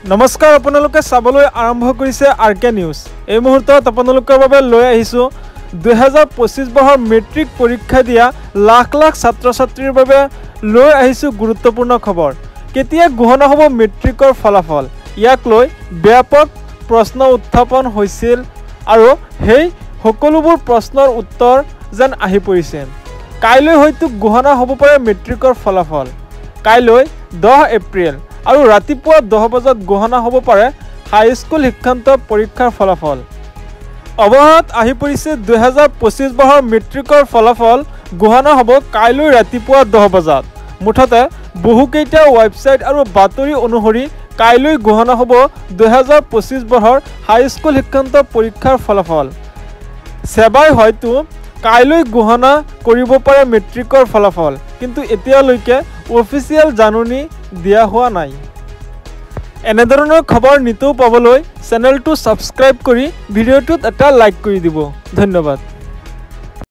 নমস্কাৰ আপোনালোকে চাবলৈ আৰম্ভ কৰিছে আৰকে নিউজ। এই মুহূৰ্তত আপোনালোকৰ বাবে লৈ আহিছোঁ 2025 বৰ্ষৰ মেট্ৰিক পৰীক্ষা দিয়া লাখ লাখ ছাত্ৰ ছাত্ৰীৰ বাবে লৈ আহিছোঁ গুৰুত্বপূৰ্ণ খবৰ। কেতিয়া ঘোষণা হ'ব মেট্ৰিকৰ ফলাফল, ইয়াক লৈ ব্যাপক প্ৰশ্ন উত্থাপন হৈছিল আৰু সেই সকলোবোৰ প্ৰশ্নৰ উত্তৰ যেন আহি পৰিছে। কাইলৈ হয়তো ঘোষণা হ'ব পাৰে মেট্ৰিকৰ ফলাফল। কাইলৈ 10 এপ্ৰিল আৰু ৰাতিপুৱা 10 বজাত ঘোষণা হ'ব পাৰে হাইস্কুল শিক্ষান্ত পৰীক্ষাৰ ফলাফল। অৱহাত আহি পৰিছে 2025 বৰ্ষৰ মেট্ৰিকৰ ফলাফল ঘোষণা হ'ব কাইলৈ ৰাতিপুৱা 10 বজাত। মুঠতে বহুকেইটা ৱেবছাইট আৰু বাতৰি অনুসৰি কাইলৈ ঘোষণা হ'ব 2025 বৰ্ষৰ হাইস্কুল শিক্ষান্ত পৰীক্ষাৰ ফলাফল। সেবাই হয়তো কাইলৈ ঘোষণা কৰিব পাৰে মেট্ৰিকৰ ফলাফল, কিন্তু এতিয়ালৈকে অফিচিয়েল জাননী দিয়া হোৱা নাই। এনেধৰণৰ খবৰ নিতৌ পাবলৈ চেনেলটো ছাবস্ক্ৰাইব কৰি ভিডিঅ'টোত এটা লাইক কৰি দিব। ধন্যবাদ।